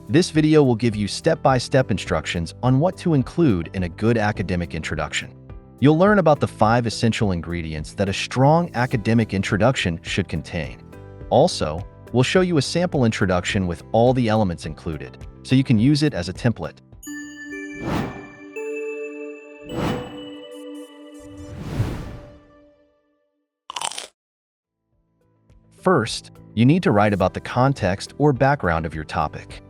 This video will give you step-by-step instructions on what to include in a good academic introduction. You'll learn about the 5 essential ingredients that a strong academic introduction should contain. Also, we'll show you a sample introduction with all the elements included, so you can use it as a template. First, you need to write about the context or background of your topic.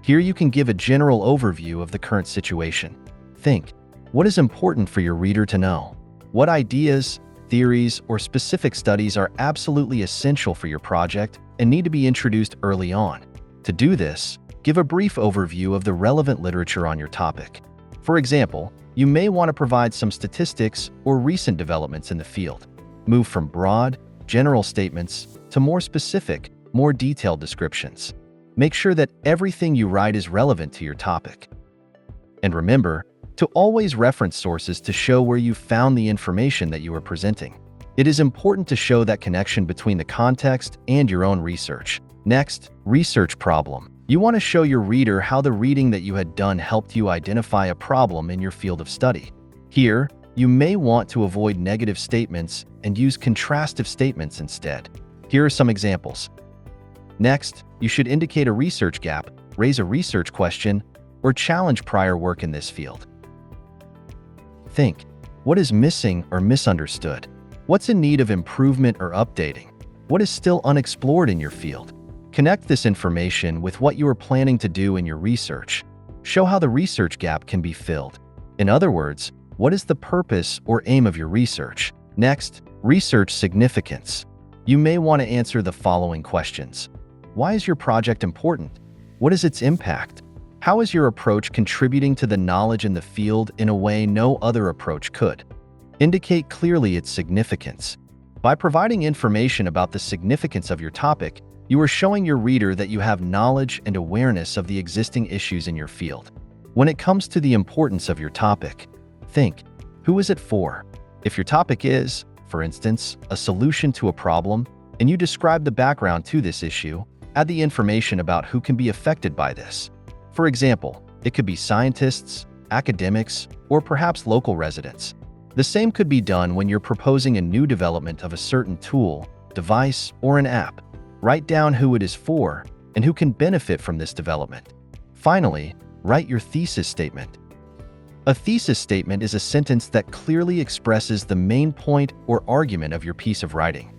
Here you can give a general overview of the current situation. Think, what is important for your reader to know? What ideas, theories, or specific studies are absolutely essential for your project and need to be introduced early on? To do this, give a brief overview of the relevant literature on your topic. For example, you may want to provide some statistics or recent developments in the field. Move from broad, general statements to more specific, more detailed descriptions. Make sure that everything you write is relevant to your topic. And remember to always reference sources to show where you found the information that you are presenting. It is important to show that connection between the context and your own research. Next, research problem. You want to show your reader how the reading that you had done helped you identify a problem in your field of study. Here, you may want to avoid negative statements and use contrastive statements instead. Here are some examples. Next, you should indicate a research gap, raise a research question, or challenge prior work in this field. Think, what is missing or misunderstood? What's in need of improvement or updating? What is still unexplored in your field? Connect this information with what you are planning to do in your research. Show how the research gap can be filled. In other words, what is the purpose or aim of your research? Next, research significance. You may want to answer the following questions. Why is your project important? What is its impact? How is your approach contributing to the knowledge in the field in a way no other approach could? Indicate clearly its significance. By providing information about the significance of your topic, you are showing your reader that you have knowledge and awareness of the existing issues in your field. When it comes to the importance of your topic, think, who is it for? If your topic is, for instance, a solution to a problem, and you describe the background to this issue, add the information about who can be affected by this. For example, it could be scientists, academics, or perhaps local residents. The same could be done when you're proposing a new development of a certain tool, device, or an app. Write down who it is for and who can benefit from this development. Finally, write your thesis statement. A thesis statement is a sentence that clearly expresses the main point or argument of your piece of writing.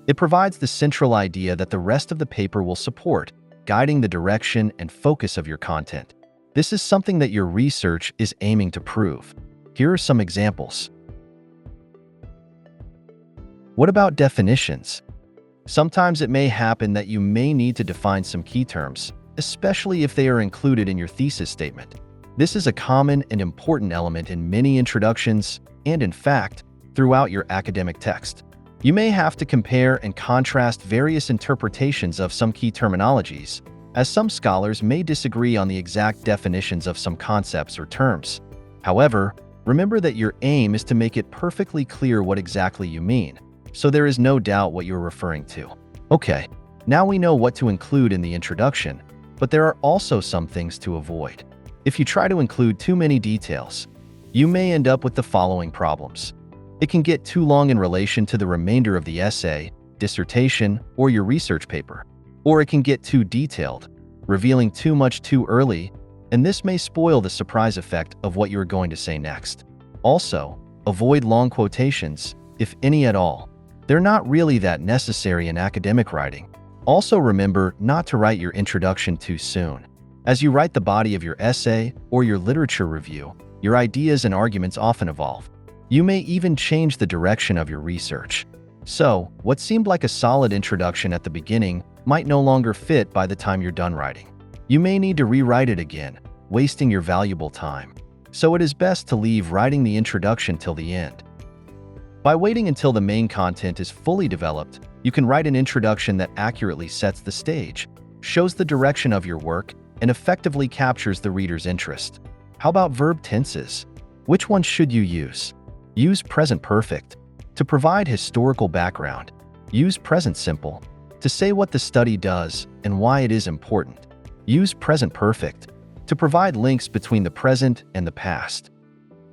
It provides the central idea that the rest of the paper will support, guiding the direction and focus of your content. This is something that your research is aiming to prove. Here are some examples. What about definitions? Sometimes it may happen that you may need to define some key terms, especially if they are included in your thesis statement. This is a common and important element in many introductions and, in fact, throughout your academic text. You may have to compare and contrast various interpretations of some key terminologies, as some scholars may disagree on the exact definitions of some concepts or terms. However, remember that your aim is to make it perfectly clear what exactly you mean, so there is no doubt what you're referring to. Okay, now we know what to include in the introduction, but there are also some things to avoid. If you try to include too many details, you may end up with the following problems. It can get too long in relation to the remainder of the essay, dissertation, or your research paper. Or it can get too detailed, revealing too much too early, and this may spoil the surprise effect of what you're going to say next. Also, avoid long quotations, if any at all. They're not really that necessary in academic writing. Also remember not to write your introduction too soon. As you write the body of your essay or your literature review, your ideas and arguments often evolve. You may even change the direction of your research. So, what seemed like a solid introduction at the beginning might no longer fit by the time you're done writing. You may need to rewrite it again, wasting your valuable time. So it is best to leave writing the introduction till the end. By waiting until the main content is fully developed, you can write an introduction that accurately sets the stage, shows the direction of your work, and effectively captures the reader's interest. How about verb tenses? Which one should you use? Use present perfect. To provide historical background, use present simple. to say what the study does and why it is important. Use present perfect to provide links between the present and the past.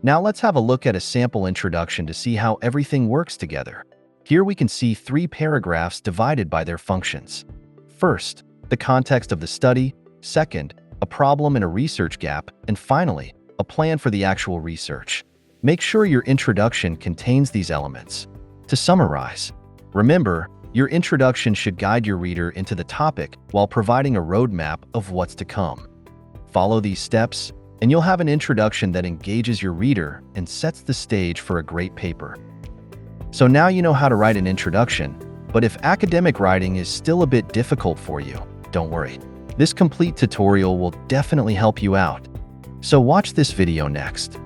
Now let's have a look at a sample introduction to see how everything works together. Here we can see 3 paragraphs divided by their functions. First, the context of the study. Second, a problem and a research gap. And finally, a plan for the actual research. Make sure your introduction contains these elements. To summarize, remember, your introduction should guide your reader into the topic while providing a roadmap of what's to come. Follow these steps, and you'll have an introduction that engages your reader and sets the stage for a great paper. So now you know how to write an introduction, but if academic writing is still a bit difficult for you, don't worry. This complete tutorial will definitely help you out. So watch this video next.